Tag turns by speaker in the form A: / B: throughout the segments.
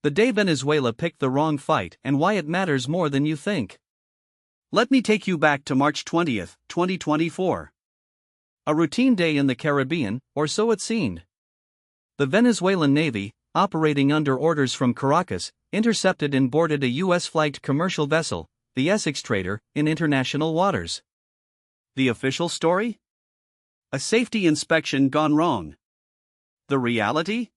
A: The day Venezuela picked the wrong fight and why it matters more than you think. Let me take you back to March 20th, 2024. A routine day in the Caribbean, or so it seemed. The Venezuelan Navy, operating under orders from Caracas, intercepted and boarded a U.S.-flagged commercial vessel, the Essex Trader, in international waters. The official story? A safety inspection gone wrong. The reality?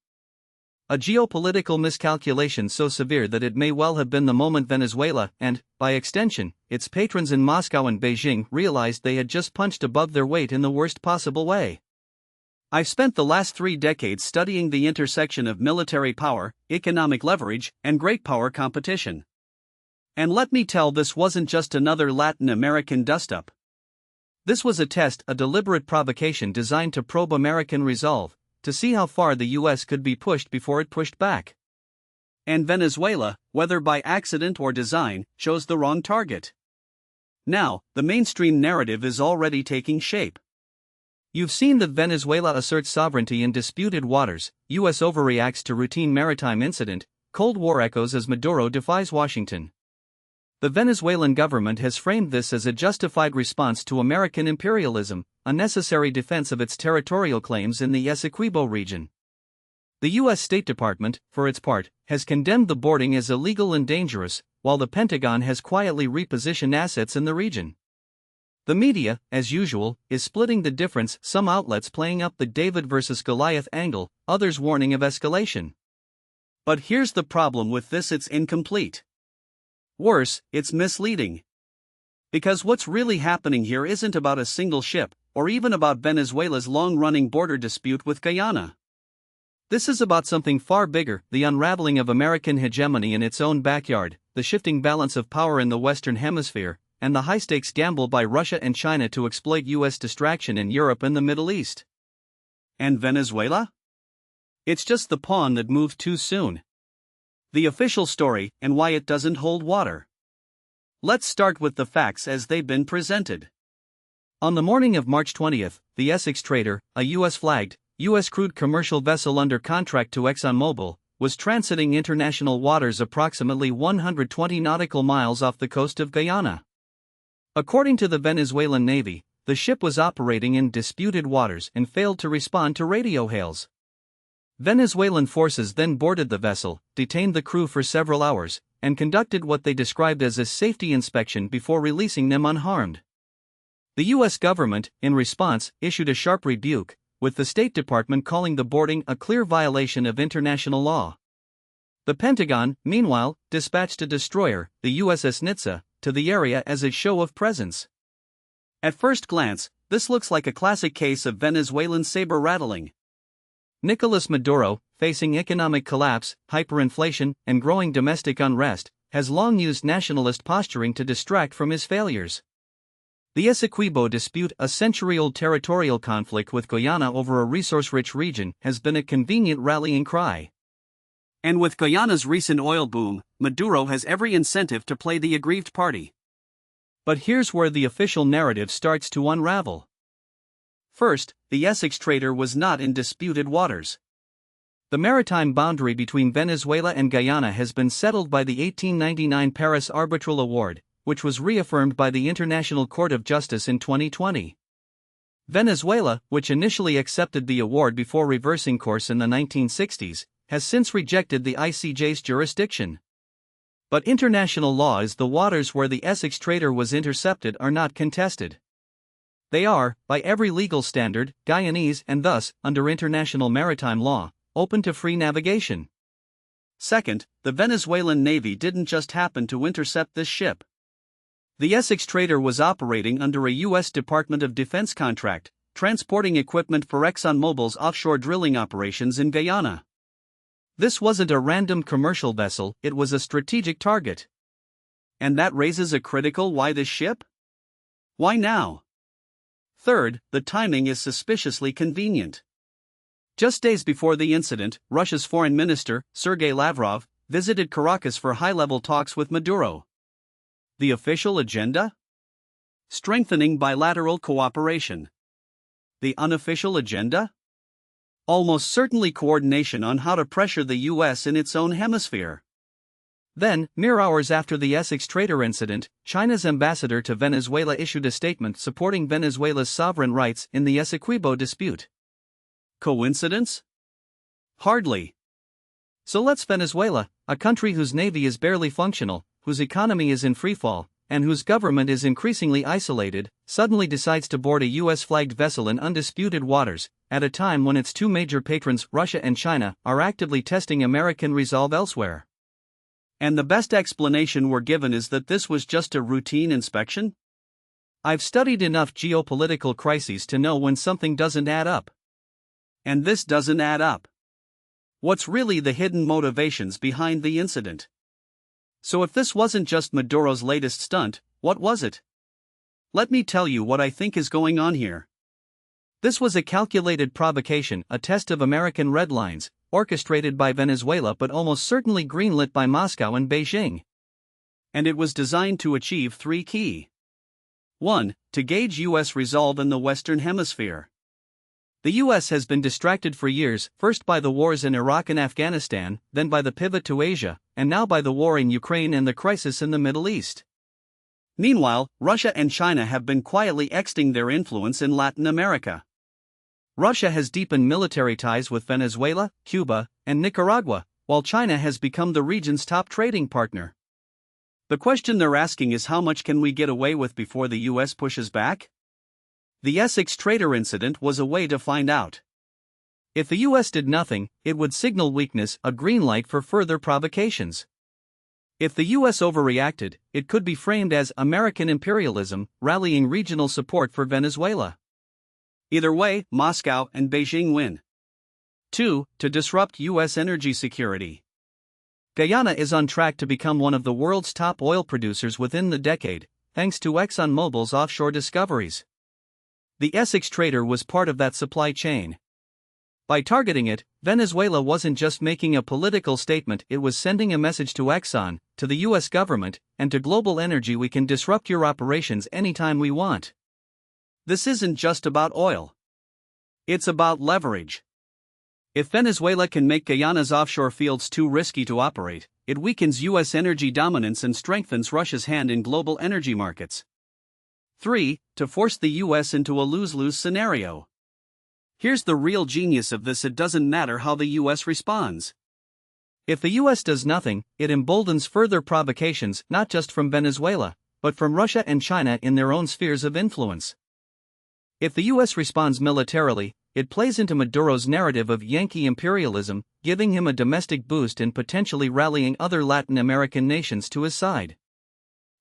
A: A geopolitical miscalculation so severe that it may well have been the moment Venezuela, and, by extension, its patrons in Moscow and Beijing realized they had just punched above their weight in the worst possible way. I've spent the last 3 decades studying the intersection of military power, economic leverage, and great power competition. And let me tell, this wasn't just another Latin American dust-up. This was a test, a deliberate provocation designed to probe American resolve, to see how far the U.S. could be pushed before it pushed back. And Venezuela, whether by accident or design, chose the wrong target. Now, the mainstream narrative is already taking shape. You've seen that Venezuela asserts sovereignty in disputed waters, U.S. overreacts to routine maritime incident, Cold War echoes as Maduro defies Washington. The Venezuelan government has framed this as a justified response to American imperialism, a necessary defense of its territorial claims in the Essequibo region. The U.S. State Department, for its part, has condemned the boarding as illegal and dangerous, while the Pentagon has quietly repositioned assets in the region. The media, as usual, is splitting the difference, some outlets playing up the David versus Goliath angle, others warning of escalation. But here's the problem with this: it's incomplete. Worse, it's misleading. Because what's really happening here isn't about a single ship, or even about Venezuela's long-running border dispute with Guyana. This is about something far bigger: the unraveling of American hegemony in its own backyard, the shifting balance of power in the Western Hemisphere, and the high-stakes gamble by Russia and China to exploit U.S. distraction in Europe and the Middle East. And Venezuela? It's just the pawn that moved too soon. The official story, and why it doesn't hold water. Let's start with the facts as they've been presented. On the morning of March 20th, the Essex Trader, a U.S.-flagged, U.S. crude commercial vessel under contract to ExxonMobil, was transiting international waters approximately 120 nautical miles off the coast of Guyana. According to the Venezuelan Navy, the ship was operating in disputed waters and failed to respond to radio hails. Venezuelan forces then boarded the vessel, detained the crew for several hours, and conducted what they described as a safety inspection before releasing them unharmed. The U.S. government, in response, issued a sharp rebuke, with the State Department calling the boarding a clear violation of international law. The Pentagon, meanwhile, dispatched a destroyer, the USS Nitsa, to the area as a show of presence. At first glance, this looks like a classic case of Venezuelan saber-rattling. Nicolas Maduro, facing economic collapse, hyperinflation, and growing domestic unrest, has long used nationalist posturing to distract from his failures. The Essequibo dispute, a century-old territorial conflict with Guyana over a resource-rich region, has been a convenient rallying cry. And with Guyana's recent oil boom, Maduro has every incentive to play the aggrieved party. But here's where the official narrative starts to unravel. First, the Essex Trader was not in disputed waters. The maritime boundary between Venezuela and Guyana has been settled by the 1899 Paris Arbitral Award, which was reaffirmed by the International Court of Justice in 2020. Venezuela, which initially accepted the award before reversing course in the 1960s, has since rejected the ICJ's jurisdiction. But international law is the waters where the Essex Trader was intercepted are not contested. They are, by every legal standard, Guyanese and thus, under international maritime law, open to free navigation. Second, the Venezuelan Navy didn't just happen to intercept this ship. The Essex Trader was operating under a U.S. Department of Defense contract, transporting equipment for ExxonMobil's offshore drilling operations in Guyana. This wasn't a random commercial vessel, it was a strategic target. And that raises a critical why this ship? Why now? Third, the timing is suspiciously convenient. Just days before the incident, Russia's foreign minister, Sergei Lavrov, visited Caracas for high-level talks with Maduro. The official agenda? Strengthening bilateral cooperation. The unofficial agenda? Almost certainly coordination on how to pressure the US in its own hemisphere. Then, mere hours after the Essex trader incident, China's ambassador to Venezuela issued a statement supporting Venezuela's sovereign rights in the Essequibo dispute. Coincidence? Hardly. So let's Venezuela, a country whose navy is barely functional, whose economy is in freefall, and whose government is increasingly isolated, suddenly decides to board a US-flagged vessel in undisputed waters, at a time when its two major patrons, Russia and China, are actively testing American resolve elsewhere. And the best explanation we're given is that this was just a routine inspection? I've studied enough geopolitical crises to know when something doesn't add up. And this doesn't add up. What's really the hidden motivations behind the incident? So if this wasn't just Maduro's latest stunt, what was it? Let me tell you what I think is going on here. This was a calculated provocation, a test of American red lines, orchestrated by Venezuela but almost certainly greenlit by Moscow and Beijing. And it was designed to achieve three key. 1. To gauge US resolve in the Western Hemisphere. The US has been distracted for years, first by the wars in Iraq and Afghanistan, then by the pivot to Asia, and now by the war in Ukraine and the crisis in the Middle East. Meanwhile, Russia and China have been quietly extending their influence in Latin America. Russia has deepened military ties with Venezuela, Cuba, and Nicaragua, while China has become the region's top trading partner. The question they're asking is, how much can we get away with before the US pushes back? The Essex trader incident was a way to find out. If the US did nothing, it would signal weakness, a green light for further provocations. If the US overreacted, it could be framed as American imperialism, rallying regional support for Venezuela. Either way, Moscow and Beijing win. 2. To disrupt US energy security. Guyana is on track to become one of the world's top oil producers within the decade, thanks to ExxonMobil's offshore discoveries. The Essex trader was part of that supply chain. By targeting it, Venezuela wasn't just making a political statement, it was sending a message to Exxon, to the US government, and to global energy: we can disrupt your operations anytime we want. This isn't just about oil. It's about leverage. If Venezuela can make Guyana's offshore fields too risky to operate, it weakens US energy dominance and strengthens Russia's hand in global energy markets. 3. To force the US into a lose-lose scenario. Here's the real genius of this: it doesn't matter how the US responds. If the US does nothing, it emboldens further provocations, not just from Venezuela, but from Russia and China in their own spheres of influence. If the US responds militarily, it plays into Maduro's narrative of Yankee imperialism, giving him a domestic boost and potentially rallying other Latin American nations to his side.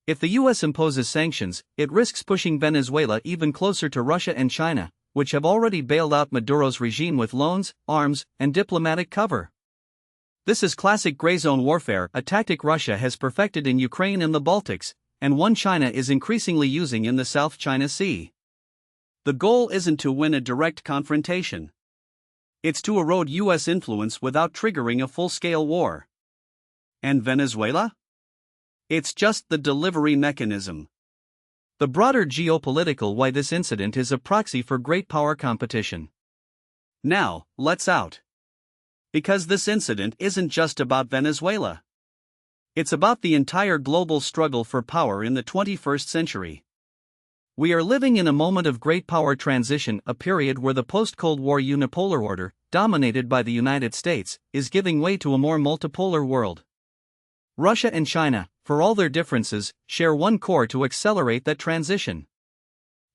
A: If the US imposes sanctions, it risks pushing Venezuela even closer to Russia and China, which have already bailed out Maduro's regime with loans, arms, and diplomatic cover. This is classic gray zone warfare, a tactic Russia has perfected in Ukraine and the Baltics, and one China is increasingly using in the South China Sea. The goal isn't to win a direct confrontation. It's to erode US influence without triggering a full-scale war. And Venezuela? It's just the delivery mechanism. The broader geopolitical why this incident is a proxy for great power competition. Now, let's out. Because this incident isn't just about Venezuela. It's about the entire global struggle for power in the 21st century. We are living in a moment of great power transition, a period where the post-Cold War unipolar order, dominated by the United States, is giving way to a more multipolar world. Russia and China, for all their differences, share one core to accelerate that transition.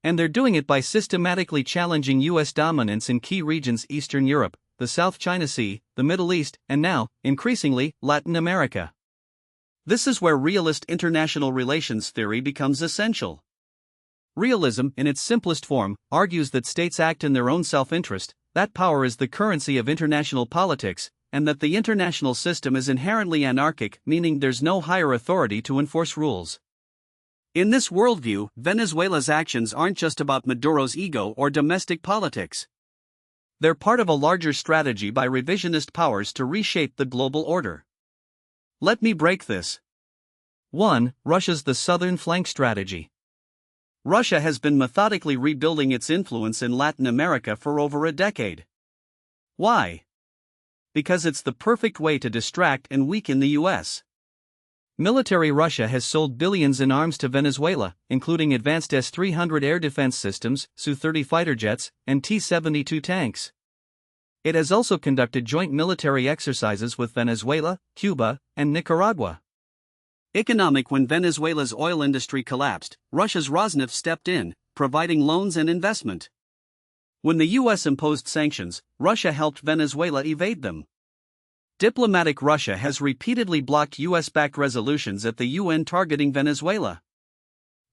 A: And they're doing it by systematically challenging US dominance in key regions: Eastern Europe, the South China Sea, the Middle East, and now, increasingly, Latin America. This is where realist international relations theory becomes essential. Realism, in its simplest form, argues that states act in their own self-interest, that power is the currency of international politics, and that the international system is inherently anarchic, meaning there's no higher authority to enforce rules. In this worldview, Venezuela's actions aren't just about Maduro's ego or domestic politics. They're part of a larger strategy by revisionist powers to reshape the global order. Let me break this. 1. Russia's the southern flank strategy. Russia has been methodically rebuilding its influence in Latin America for over a decade. Why? Because it's the perfect way to distract and weaken the US. Military Russia has sold billions in arms to Venezuela, including advanced S-300 air defense systems, Su-30 fighter jets, and T-72 tanks. It has also conducted joint military exercises with Venezuela, Cuba, and Nicaragua. Economic. When Venezuela's oil industry collapsed, Russia's Rosneft stepped in, providing loans and investment. When the US imposed sanctions, Russia helped Venezuela evade them. Diplomatic. Russia has repeatedly blocked US-backed resolutions at the UN targeting Venezuela.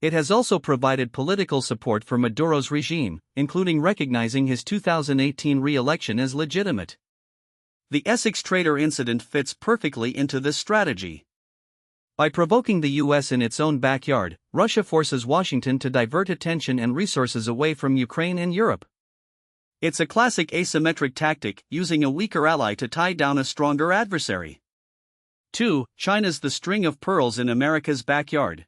A: It has also provided political support for Maduro's regime, including recognizing his 2018 re-election as legitimate. The Essex trader incident fits perfectly into this strategy. By provoking the US in its own backyard, Russia forces Washington to divert attention and resources away from Ukraine and Europe. It's a classic asymmetric tactic, using a weaker ally to tie down a stronger adversary. 2. China's the string of pearls in America's backyard.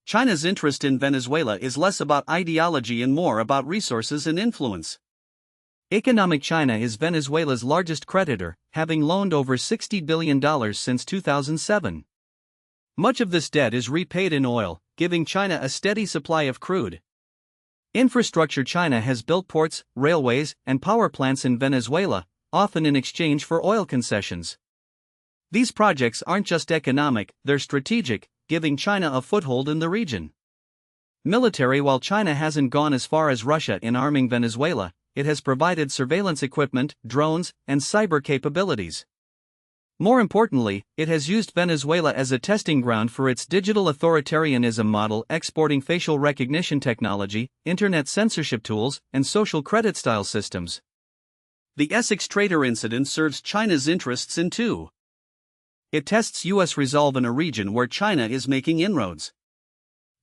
A: China's interest in Venezuela is less about ideology and more about resources and influence. Economic. China is Venezuela's largest creditor, having loaned over $60 billion since 2007. Much of this debt is repaid in oil, giving China a steady supply of crude. Infrastructure. China has built ports, railways, and power plants in Venezuela, often in exchange for oil concessions. These projects aren't just economic, they're strategic, giving China a foothold in the region. Military. While China hasn't gone as far as Russia in arming Venezuela, it has provided surveillance equipment, drones, and cyber capabilities. More importantly, it has used Venezuela as a testing ground for its digital authoritarianism model, exporting facial recognition technology, internet censorship tools, and social credit style systems. The Essex trader incident serves China's interests in two. It tests US resolve in a region where China is making inroads.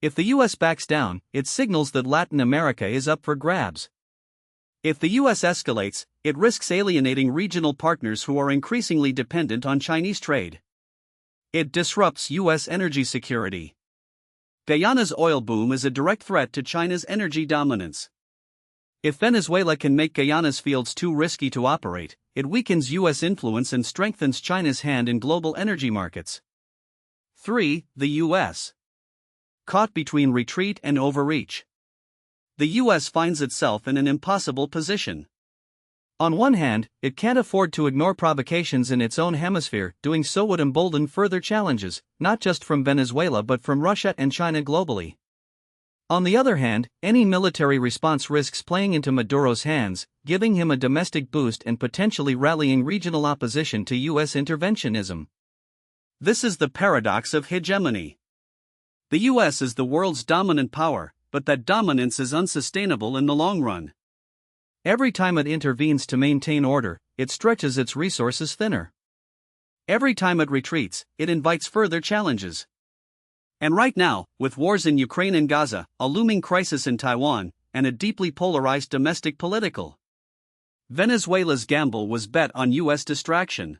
A: If the US backs down, it signals that Latin America is up for grabs. If the US escalates, it risks alienating regional partners who are increasingly dependent on Chinese trade. It disrupts US energy security. Guyana's oil boom is a direct threat to China's energy dominance. If Venezuela can make Guyana's fields too risky to operate, it weakens US influence and strengthens China's hand in global energy markets. 3. The US. Caught between retreat and overreach. The US finds itself in an impossible position. On one hand, it can't afford to ignore provocations in its own hemisphere. Doing so would embolden further challenges, not just from Venezuela but from Russia and China globally. On the other hand, any military response risks playing into Maduro's hands, giving him a domestic boost and potentially rallying regional opposition to US interventionism. This is the paradox of hegemony. The US is the world's dominant power, but that dominance is unsustainable in the long run. Every time it intervenes to maintain order, it stretches its resources thinner. Every time it retreats, it invites further challenges. And right now, with wars in Ukraine and Gaza, a looming crisis in Taiwan, and a deeply polarized domestic political, Venezuela's gamble was bet on US distraction.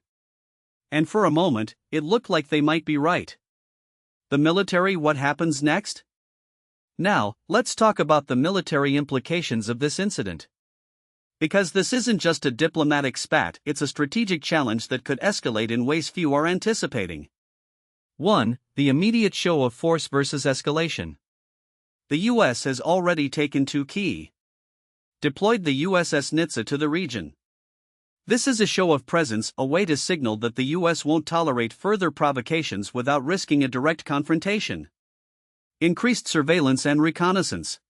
A: And for a moment, it looked like they might be right. The military. What happens next? Now, let's talk about the military implications of this incident. Because this isn't just a diplomatic spat, it's a strategic challenge that could escalate in ways few are anticipating. 1. The immediate show of force versus escalation. The US has already taken two key. Deployed the USS Nitsa to the region. This is a show of presence, a way to signal that the US won't tolerate further provocations without risking a direct confrontation. Increased surveillance and reconnaissance.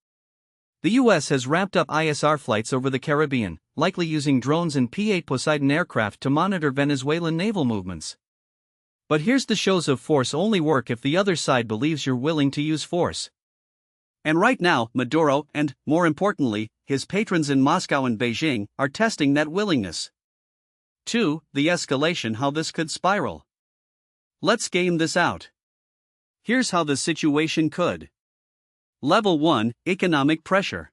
A: The US has ramped up ISR flights over the Caribbean, likely using drones and P-8 Poseidon aircraft to monitor Venezuelan naval movements. But here's the: shows of force only work if the other side believes you're willing to use force. And right now, Maduro and, more importantly, his patrons in Moscow and Beijing are testing that willingness. 2. The escalation. How this could spiral. Let's game this out. Here's how the situation could. Level 1: Economic pressure.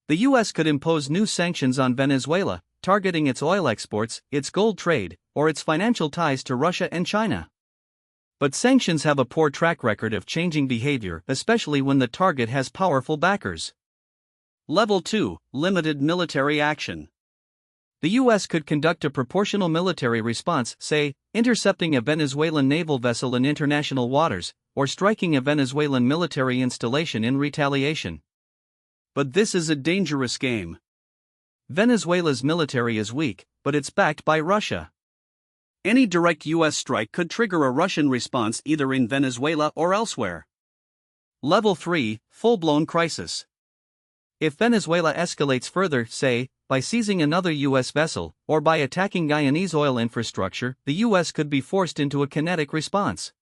A: The US could impose new sanctions on Venezuela, targeting its oil exports, its gold trade, or its financial ties to Russia and China. But sanctions have a poor track record of changing behavior, especially when the target has powerful backers. Level 2: Limited military action. The US could conduct a proportional military response, say, intercepting a Venezuelan naval vessel in international waters, or striking a Venezuelan military installation in retaliation. But this is a dangerous game. Venezuela's military is weak, but it's backed by Russia. Any direct US strike could trigger a Russian response either in Venezuela or elsewhere. Level 3, full-blown crisis. If Venezuela escalates further, say, by seizing another US vessel, or by attacking Guyanese oil infrastructure, the US could be forced into a kinetic response.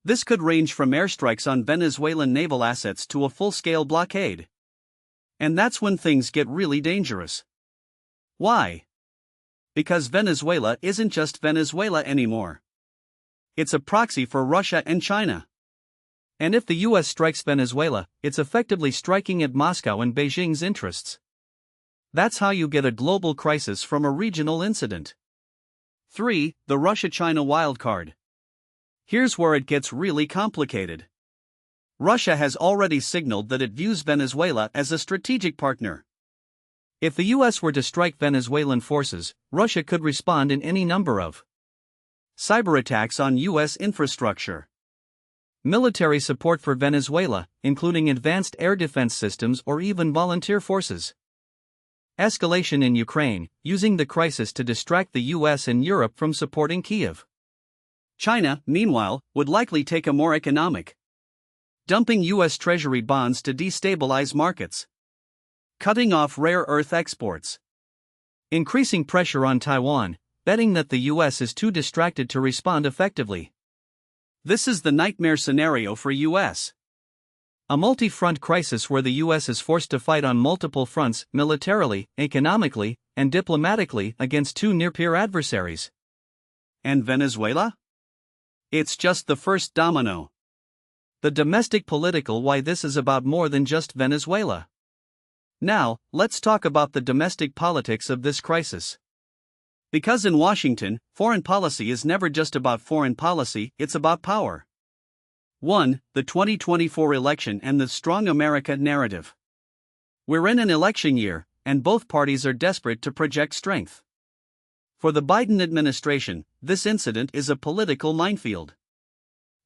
A: This could range from airstrikes on Venezuelan naval assets to a full-scale blockade. And that's when things get really dangerous. Why? Because Venezuela isn't just Venezuela anymore. It's a proxy for Russia and China. And if the US strikes Venezuela, it's effectively striking at Moscow and Beijing's interests. That's how you get a global crisis from a regional incident. 3. The Russia-China wildcard. Here's where it gets really complicated. Russia has already signaled that it views Venezuela as a strategic partner. If the US were to strike Venezuelan forces, Russia could respond in any number of cyber attacks on US infrastructure, military support for Venezuela, including advanced air defense systems or even volunteer forces, escalation in Ukraine, using the crisis to distract the US and Europe from supporting Kiev. China, meanwhile, would likely take a more economic, dumping US Treasury bonds to destabilize markets, cutting off rare earth exports, increasing pressure on Taiwan, betting that the US is too distracted to respond effectively. This is the nightmare scenario for US. A multi-front crisis where the US is forced to fight on multiple fronts, militarily, economically, and diplomatically, against two near-peer adversaries. And Venezuela? It's just the first domino. The domestic political why this is about more than just Venezuela. Now, let's talk about the domestic politics of this crisis. Because in Washington, foreign policy is never just about foreign policy, it's about power. 1. The 2024 election and the Strong America narrative. We're in an election year, and both parties are desperate to project strength. For the Biden administration, this incident is a political minefield.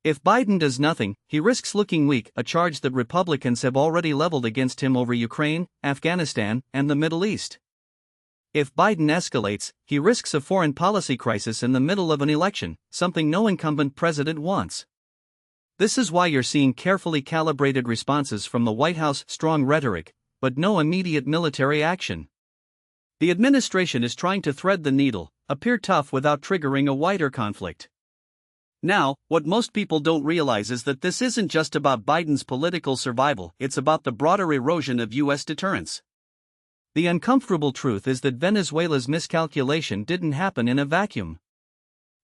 A: If Biden does nothing, he risks looking weak, a charge that Republicans have already leveled against him over Ukraine, Afghanistan, and the Middle East. If Biden escalates, he risks a foreign policy crisis in the middle of an election, something no incumbent president wants. This is why you're seeing carefully calibrated responses from the White House, strong rhetoric, but no immediate military action. The administration is trying to thread the needle, appear tough without triggering a wider conflict. Now, what most people don't realize is that this isn't just about Biden's political survival, it's about the broader erosion of US deterrence. The uncomfortable truth is that Venezuela's miscalculation didn't happen in a vacuum.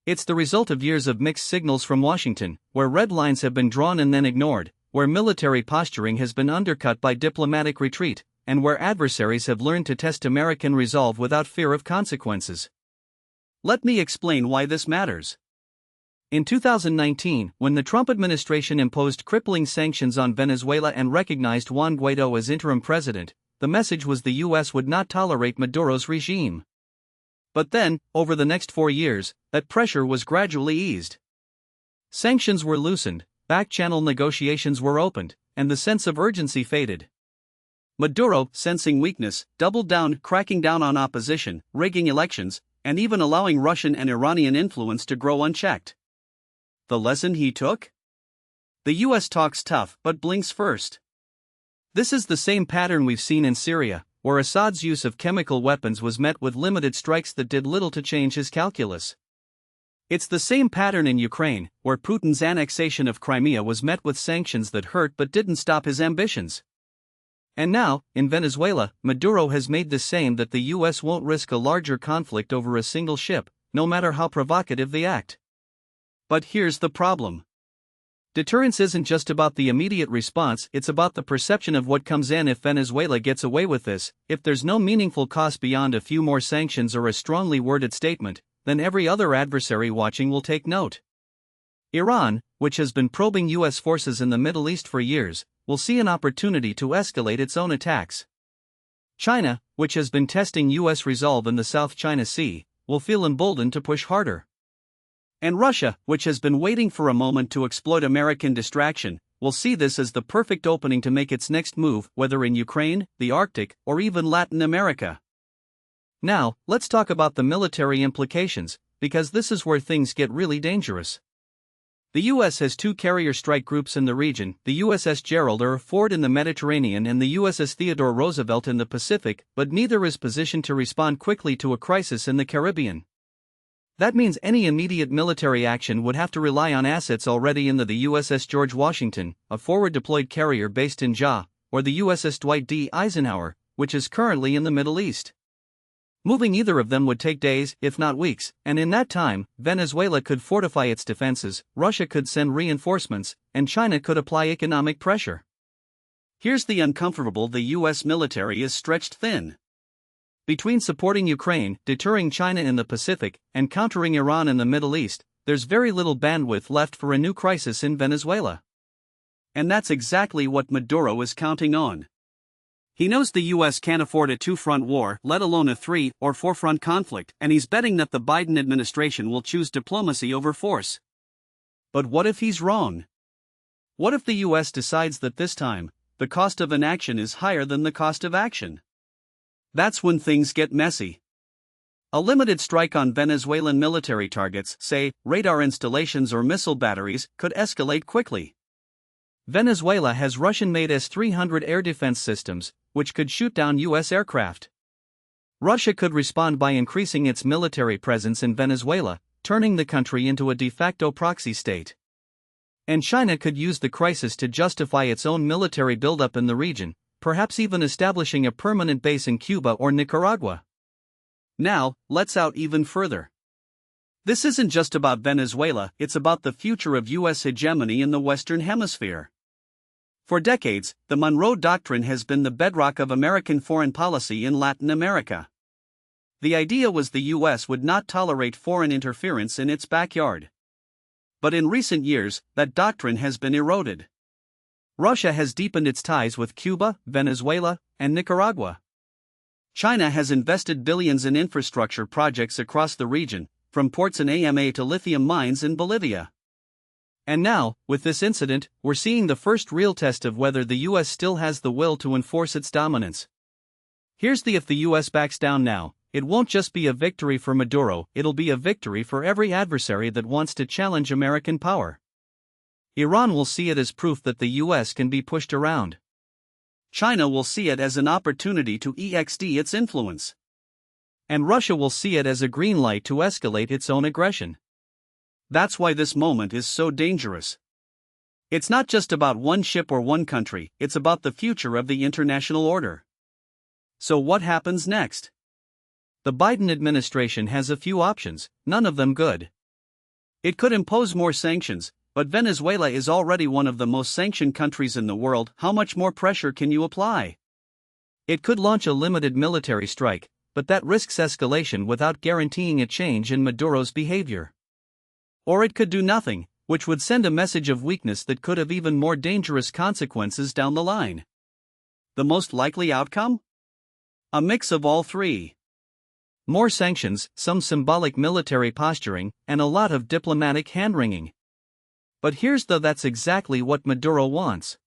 A: It's the result of years of mixed signals from Washington, where red lines have been drawn and then ignored, where military posturing has been undercut by diplomatic retreat, and where adversaries have learned to test American resolve without fear of consequences. Let me explain why this matters. In 2019, when the Trump administration imposed crippling sanctions on Venezuela and recognized Juan Guaidó as interim president, the message was the US would not tolerate Maduro's regime. But then, over the next 4 years, that pressure was gradually eased. Sanctions were loosened, back-channel negotiations were opened, and the sense of urgency faded. Maduro, sensing weakness, doubled down, cracking down on opposition, rigging elections, and even allowing Russian and Iranian influence to grow unchecked. The lesson he took? The US talks tough but blinks first. This is the same pattern we've seen in Syria, where Assad's use of chemical weapons was met with limited strikes that did little to change his calculus. It's the same pattern in Ukraine, where Putin's annexation of Crimea was met with sanctions that hurt but didn't stop his ambitions. And now, in Venezuela, Maduro has made the same that the US won't risk a larger conflict over a single ship, no matter how provocative the act. But here's the problem. Deterrence isn't just about the immediate response, it's about the perception of what comes in if Venezuela gets away with this. If there's no meaningful cost beyond a few more sanctions or a strongly worded statement, then every other adversary watching will take note. Iran, which has been probing US forces in the Middle East for years, will see an opportunity to escalate its own attacks. China, which has been testing U.S. resolve in the South China Sea, will feel emboldened to push harder. And Russia, which has been waiting for a moment to exploit American distraction, will see this as the perfect opening to make its next move, whether in Ukraine, the Arctic, or even Latin America. Now, let's talk about the military implications, because this is where things get really dangerous. The U.S. has two carrier strike groups in the region, the USS Gerald R. Ford in the Mediterranean and the USS Theodore Roosevelt in the Pacific, but neither is positioned to respond quickly to a crisis in the Caribbean. That means any immediate military action would have to rely on assets already in the USS George Washington, a forward-deployed carrier based in JA, or the USS Dwight D. Eisenhower, which is currently in the Middle East. Moving either of them would take days, if not weeks, and in that time, Venezuela could fortify its defenses, Russia could send reinforcements, and China could apply economic pressure. Here's the uncomfortable: the U.S. military is stretched thin. Between supporting Ukraine, deterring China in the Pacific, and countering Iran in the Middle East, there's very little bandwidth left for a new crisis in Venezuela. And that's exactly what Maduro is counting on. He knows the U.S. can't afford a two-front war, let alone a three- or four-front conflict, and he's betting that the Biden administration will choose diplomacy over force. But what if he's wrong? What if the U.S. decides that this time, the cost of inaction is higher than the cost of action? That's when things get messy. A limited strike on Venezuelan military targets, say, radar installations or missile batteries, could escalate quickly. Venezuela has Russian-made S-300 air defense systems, which could shoot down U.S. aircraft. Russia could respond by increasing its military presence in Venezuela, turning the country into a de facto proxy state. And China could use the crisis to justify its own military buildup in the region, perhaps even establishing a permanent base in Cuba or Nicaragua. Now, let's out even further. This isn't just about Venezuela, it's about the future of U.S. hegemony in the Western Hemisphere. For decades, the Monroe Doctrine has been the bedrock of American foreign policy in Latin America. The idea was the U.S. would not tolerate foreign interference in its backyard. But in recent years, that doctrine has been eroded. Russia has deepened its ties with Cuba, Venezuela, and Nicaragua. China has invested billions in infrastructure projects across the region, from ports in AMA to lithium mines in Bolivia. And now, with this incident, we're seeing the first real test of whether the U.S. still has the will to enforce its dominance. Here's the: if the U.S. backs down now, it won't just be a victory for Maduro, it'll be a victory for every adversary that wants to challenge American power. Iran will see it as proof that the U.S. can be pushed around. China will see it as an opportunity to extend its influence. And Russia will see it as a green light to escalate its own aggression. That's why this moment is so dangerous. It's not just about one ship or one country, it's about the future of the international order. So what happens next? The Biden administration has a few options, none of them good. It could impose more sanctions, but Venezuela is already one of the most sanctioned countries in the world. How much more pressure can you apply? It could launch a limited military strike, but that risks escalation without guaranteeing a change in Maduro's behavior. Or it could do nothing, which would send a message of weakness that could have even more dangerous consequences down the line. The most likely outcome? A mix of all three. More sanctions, some symbolic military posturing, and a lot of diplomatic hand-wringing. But that's exactly what Maduro wants.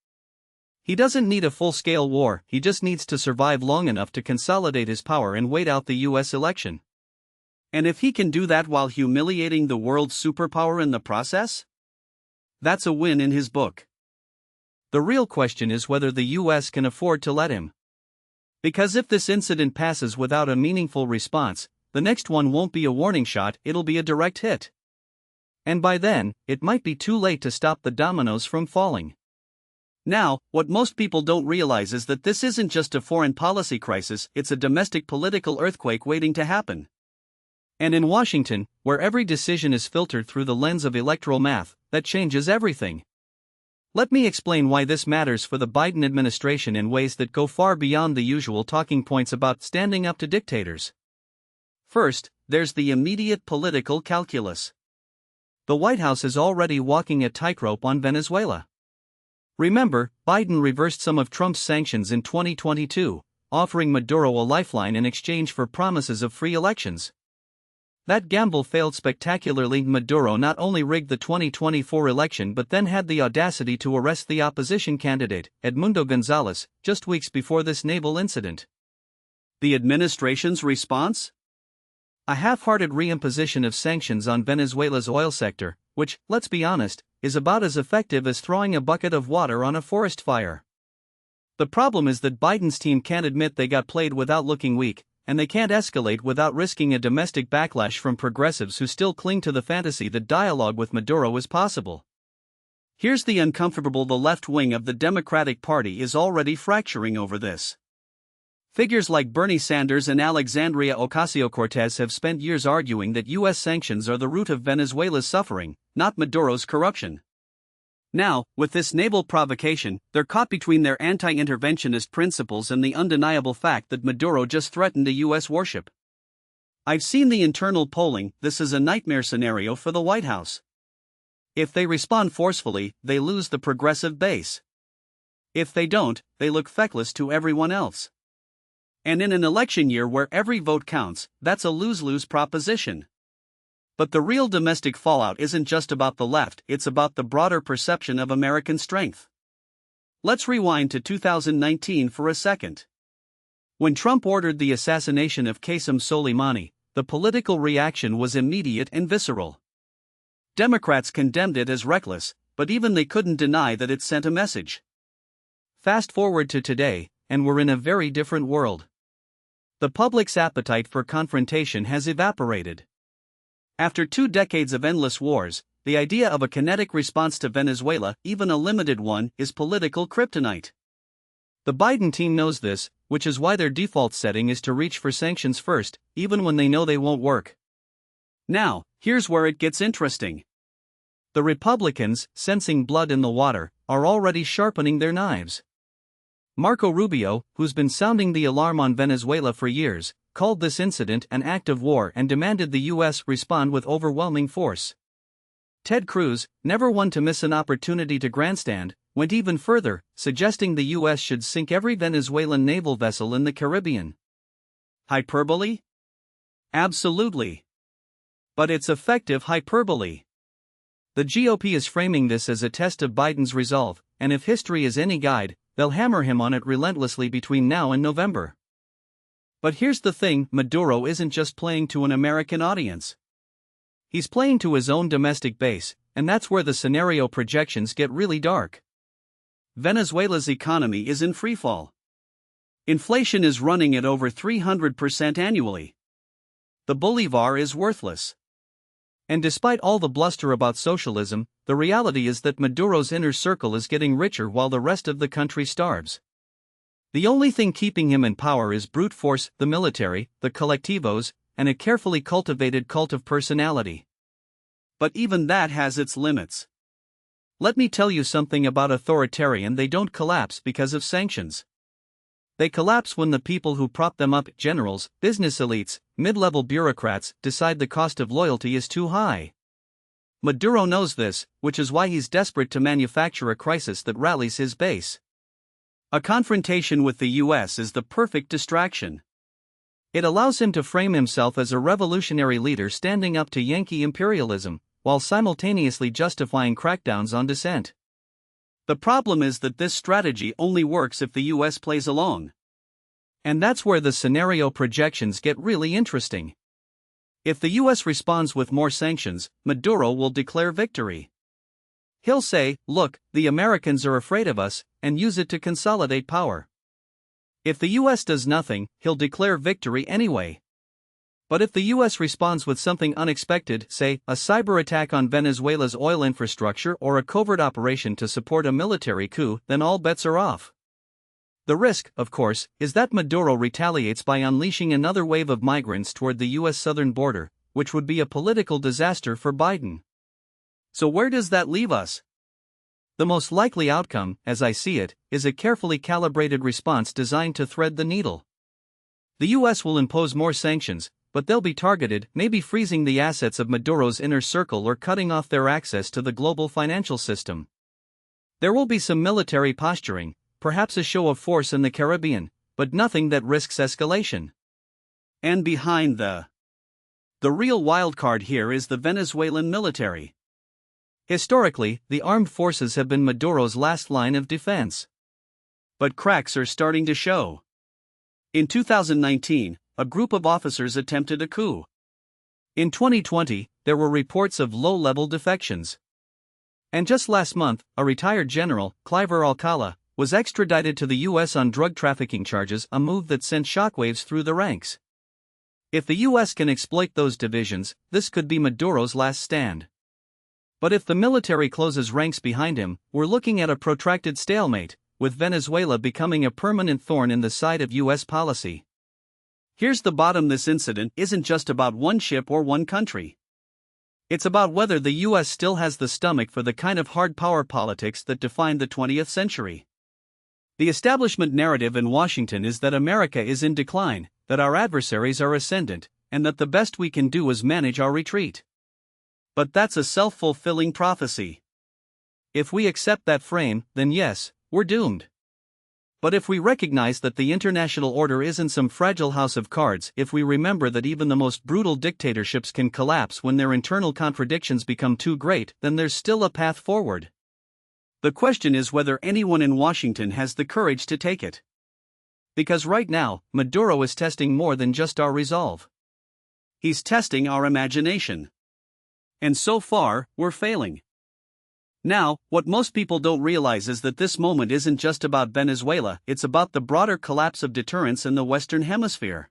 A: He doesn't need a full-scale war, he just needs to survive long enough to consolidate his power and wait out the U.S. election. And if he can do that while humiliating the world's superpower in the process, that's a win in his book. The real question is whether the U.S. can afford to let him. Because if this incident passes without a meaningful response, the next one won't be a warning shot, it'll be a direct hit. And by then, it might be too late to stop the dominoes from falling. Now, what most people don't realize is that this isn't just a foreign policy crisis, it's a domestic political earthquake waiting to happen. And in Washington, where every decision is filtered through the lens of electoral math, that changes everything. Let me explain why this matters for the Biden administration in ways that go far beyond the usual talking points about standing up to dictators. First, there's the immediate political calculus. The White House is already walking a tightrope on Venezuela. Remember, Biden reversed some of Trump's sanctions in 2022, offering Maduro a lifeline in exchange for promises of free elections. That gamble failed spectacularly. Maduro not only rigged the 2024 election but then had the audacity to arrest the opposition candidate, Edmundo Gonzalez, just weeks before this naval incident. The administration's response? A half-hearted reimposition of sanctions on Venezuela's oil sector, which, let's be honest, is about as effective as throwing a bucket of water on a forest fire. The problem is that Biden's team can't admit they got played without looking weak, and they can't escalate without risking a domestic backlash from progressives who still cling to the fantasy that dialogue with Maduro is possible. Here's the uncomfortable: the left wing of the Democratic Party is already fracturing over this. Figures like Bernie Sanders and Alexandria Ocasio-Cortez have spent years arguing that U.S. sanctions are the root of Venezuela's suffering, not Maduro's corruption. Now, with this naval provocation, they're caught between their anti-interventionist principles and the undeniable fact that Maduro just threatened a U.S. warship. I've seen the internal polling. This is a nightmare scenario for the White House. If they respond forcefully, they lose the progressive base. If they don't, they look feckless to everyone else. And in an election year where every vote counts, that's a lose-lose proposition. But the real domestic fallout isn't just about the left, it's about the broader perception of American strength. Let's rewind to 2019 for a second. When Trump ordered the assassination of Qasem Soleimani, the political reaction was immediate and visceral. Democrats condemned it as reckless, but even they couldn't deny that it sent a message. Fast forward to today, and we're in a very different world. The public's appetite for confrontation has evaporated. After 2 decades of endless wars, the idea of a kinetic response to Venezuela, even a limited one, is political kryptonite. The Biden team knows this, which is why their default setting is to reach for sanctions first, even when they know they won't work. Now, here's where it gets interesting. The Republicans, sensing blood in the water, are already sharpening their knives. Marco Rubio, who's been sounding the alarm on Venezuela for years, called this incident an act of war and demanded the U.S. respond with overwhelming force. Ted Cruz, never one to miss an opportunity to grandstand, went even further, suggesting the U.S. should sink every Venezuelan naval vessel in the Caribbean. Hyperbole? Absolutely. But it's effective hyperbole. The GOP is framing this as a test of Biden's resolve, and if history is any guide, they'll hammer him on it relentlessly between now and November. But here's the thing: Maduro isn't just playing to an American audience. He's playing to his own domestic base, and that's where the scenario projections get really dark. Venezuela's economy is in freefall. Inflation is running at over 300% annually. The bolivar is worthless. And despite all the bluster about socialism, the reality is that Maduro's inner circle is getting richer while the rest of the country starves. The only thing keeping him in power is brute force, the military, the colectivos, and a carefully cultivated cult of personality. But even that has its limits. Let me tell you something about authoritarian: they don't collapse because of sanctions. They collapse when the people who prop them up, generals, business elites, mid-level bureaucrats, decide the cost of loyalty is too high. Maduro knows this, which is why he's desperate to manufacture a crisis that rallies his base. A confrontation with the U.S. is the perfect distraction. It allows him to frame himself as a revolutionary leader standing up to Yankee imperialism, while simultaneously justifying crackdowns on dissent. The problem is that this strategy only works if the U.S. plays along. And that's where the scenario projections get really interesting. If the U.S. responds with more sanctions, Maduro will declare victory. He'll say, "Look, the Americans are afraid of us," and use it to consolidate power. If the U.S. does nothing, he'll declare victory anyway. But if the U.S. responds with something unexpected, say, a cyber attack on Venezuela's oil infrastructure or a covert operation to support a military coup, then all bets are off. The risk, of course, is that Maduro retaliates by unleashing another wave of migrants toward the U.S. southern border, which would be a political disaster for Biden. So where does that leave us? The most likely outcome, as I see it, is a carefully calibrated response designed to thread the needle. The U.S. will impose more sanctions, but they'll be targeted, maybe freezing the assets of Maduro's inner circle or cutting off their access to the global financial system. There will be some military posturing, perhaps a show of force in the Caribbean, but nothing that risks escalation. And behind the real wildcard here is the Venezuelan military. Historically, the armed forces have been Maduro's last line of defense. But cracks are starting to show. In 2019, a group of officers attempted a coup. In 2020, there were reports of low-level defections. And just last month, a retired general, Cliver Alcala, was extradited to the U.S. on drug trafficking charges, a move that sent shockwaves through the ranks. If the U.S. can exploit those divisions, this could be Maduro's last stand. But if the military closes ranks behind him, we're looking at a protracted stalemate, with Venezuela becoming a permanent thorn in the side of U.S. policy. Here's the bottom: this incident isn't just about one ship or one country. It's about whether the U.S. still has the stomach for the kind of hard power politics that defined the 20th century. The establishment narrative in Washington is that America is in decline, that our adversaries are ascendant, and that the best we can do is manage our retreat. But that's a self-fulfilling prophecy. If we accept that frame, then yes, we're doomed. But if we recognize that the international order isn't some fragile house of cards, if we remember that even the most brutal dictatorships can collapse when their internal contradictions become too great, then there's still a path forward. The question is whether anyone in Washington has the courage to take it. Because right now, Maduro is testing more than just our resolve. He's testing our imagination. And so far, we're failing. Now, what most people don't realize is that this moment isn't just about Venezuela, it's about the broader collapse of deterrence in the Western Hemisphere.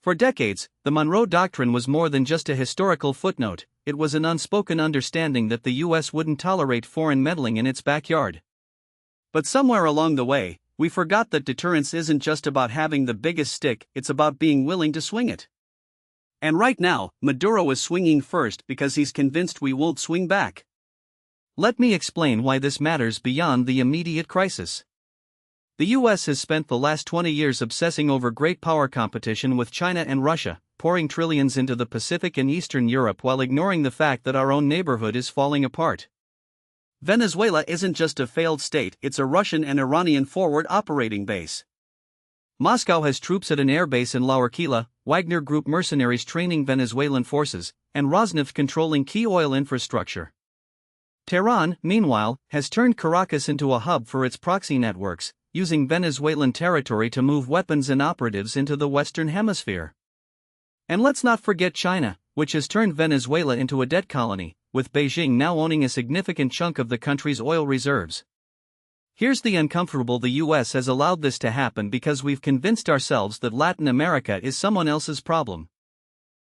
A: For decades, the Monroe Doctrine was more than just a historical footnote, it was an unspoken understanding that the U.S. wouldn't tolerate foreign meddling in its backyard. But somewhere along the way, we forgot that deterrence isn't just about having the biggest stick, it's about being willing to swing it. And right now, Maduro is swinging first because he's convinced we won't swing back. Let me explain why this matters beyond the immediate crisis. The U.S. has spent the last 20 years obsessing over great power competition with China and Russia, pouring trillions into the Pacific and Eastern Europe while ignoring the fact that our own neighborhood is falling apart. Venezuela isn't just a failed state, it's a Russian and Iranian forward operating base. Moscow has troops at an airbase in Laurquilla, Wagner Group mercenaries training Venezuelan forces, and Rosneft controlling key oil infrastructure. Tehran, meanwhile, has turned Caracas into a hub for its proxy networks, using Venezuelan territory to move weapons and operatives into the Western Hemisphere. And let's not forget China, which has turned Venezuela into a debt colony, with Beijing now owning a significant chunk of the country's oil reserves. Here's the uncomfortable: the U.S. has allowed this to happen because we've convinced ourselves that Latin America is someone else's problem.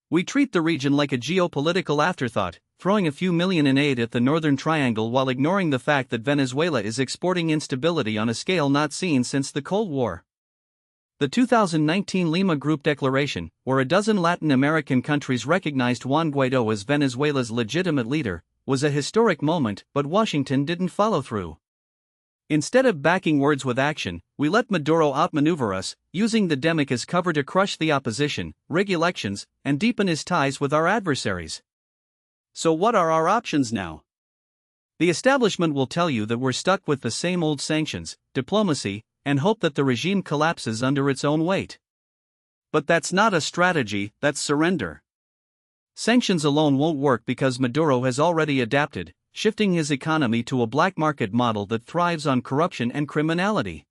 A: We treat the region like a geopolitical afterthought, throwing a few million in aid at the Northern Triangle while ignoring the fact that Venezuela is exporting instability on a scale not seen since the Cold War. The 2019 Lima Group Declaration, where a dozen Latin American countries recognized Juan Guaidó as Venezuela's legitimate leader, was a historic moment, but Washington didn't follow through. Instead of backing words with action, we let Maduro outmaneuver us, using the demic as cover to crush the opposition, rig elections, and deepen his ties with our adversaries. So what are our options now? The establishment will tell you that we're stuck with the same old sanctions, diplomacy, and hope that the regime collapses under its own weight. But that's not a strategy, that's surrender. Sanctions alone won't work because Maduro has already adapted, shifting his economy to a black market model that thrives on corruption and criminality.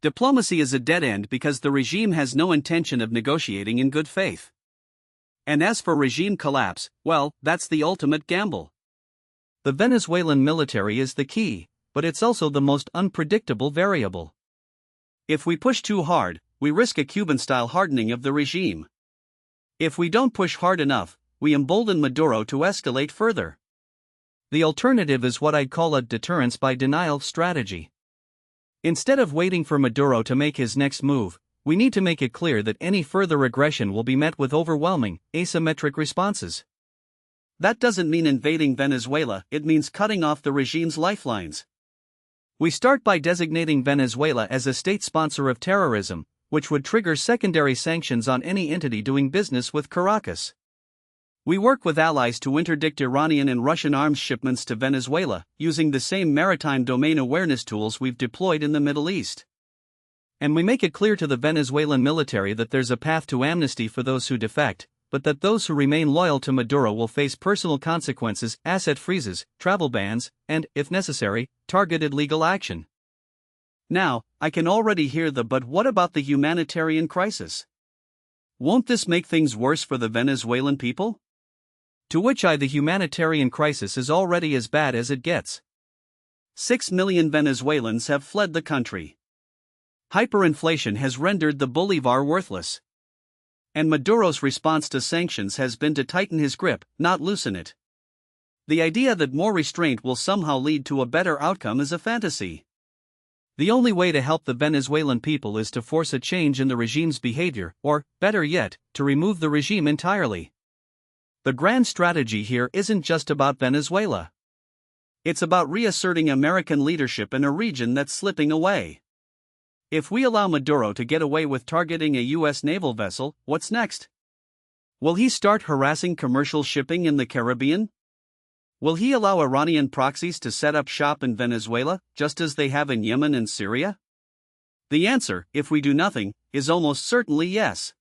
A: Diplomacy is a dead end because the regime has no intention of negotiating in good faith. And as for regime collapse, well, that's the ultimate gamble. The Venezuelan military is the key, but it's also the most unpredictable variable. If we push too hard, we risk a Cuban-style hardening of the regime. If we don't push hard enough, we embolden Maduro to escalate further. The alternative is what I'd call a deterrence by denial strategy. Instead of waiting for Maduro to make his next move, we need to make it clear that any further aggression will be met with overwhelming, asymmetric responses. That doesn't mean invading Venezuela, it means cutting off the regime's lifelines. We start by designating Venezuela as a state sponsor of terrorism, which would trigger secondary sanctions on any entity doing business with Caracas. We work with allies to interdict Iranian and Russian arms shipments to Venezuela, using the same maritime domain awareness tools we've deployed in the Middle East. And we make it clear to the Venezuelan military that there's a path to amnesty for those who defect, but that those who remain loyal to Maduro will face personal consequences, asset freezes, travel bans, and, if necessary, targeted legal action. Now, I can already hear the "but what about the humanitarian crisis? Won't this make things worse for the Venezuelan people?" To which the humanitarian crisis is already as bad as it gets. 6 million Venezuelans have fled the country. Hyperinflation has rendered the bolivar worthless. And Maduro's response to sanctions has been to tighten his grip, not loosen it. The idea that more restraint will somehow lead to a better outcome is a fantasy. The only way to help the Venezuelan people is to force a change in the regime's behavior, or, better yet, to remove the regime entirely. The grand strategy here isn't just about Venezuela. It's about reasserting American leadership in a region that's slipping away. If we allow Maduro to get away with targeting a U.S. naval vessel, what's next? Will he start harassing commercial shipping in the Caribbean? Will he allow Iranian proxies to set up shop in Venezuela, just as they have in Yemen and Syria? The answer, if we do nothing, is almost certainly yes.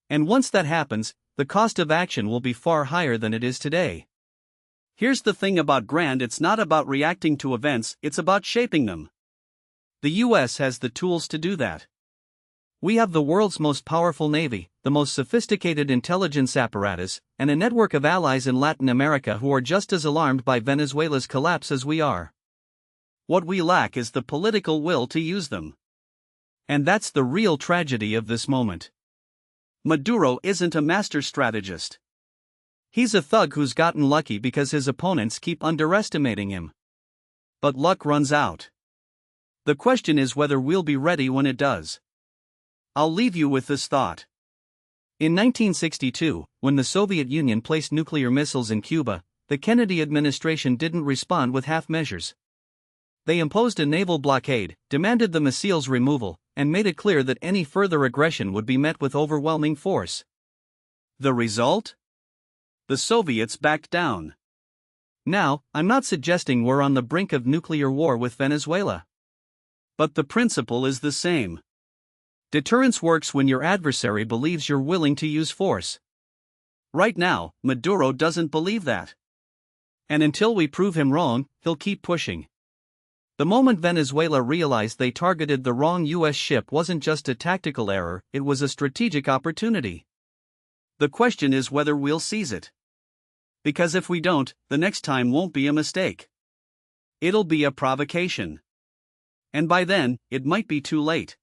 A: And once that happens, the cost of action will be far higher than it is today. Here's the thing about Grand: it's not about reacting to events, it's about shaping them. The U.S. has the tools to do that. We have the world's most powerful navy, the most sophisticated intelligence apparatus, and a network of allies in Latin America who are just as alarmed by Venezuela's collapse as we are. What we lack is the political will to use them. And that's the real tragedy of this moment. Maduro isn't a master strategist. He's a thug who's gotten lucky because his opponents keep underestimating him. But luck runs out. The question is whether we'll be ready when it does. I'll leave you with this thought. In 1962, when the Soviet Union placed nuclear missiles in Cuba, the Kennedy administration didn't respond with half measures. They imposed a naval blockade, demanded the missiles' removal, and made it clear that any further aggression would be met with overwhelming force. The result? The Soviets backed down. Now, I'm not suggesting we're on the brink of nuclear war with Venezuela. But the principle is the same. Deterrence works when your adversary believes you're willing to use force. Right now, Maduro doesn't believe that. And until we prove him wrong, he'll keep pushing. The moment Venezuela realized they targeted the wrong U.S. ship wasn't just a tactical error, it was a strategic opportunity. The question is whether we'll seize it. Because if we don't, the next time won't be a mistake. It'll be a provocation. And by then, it might be too late.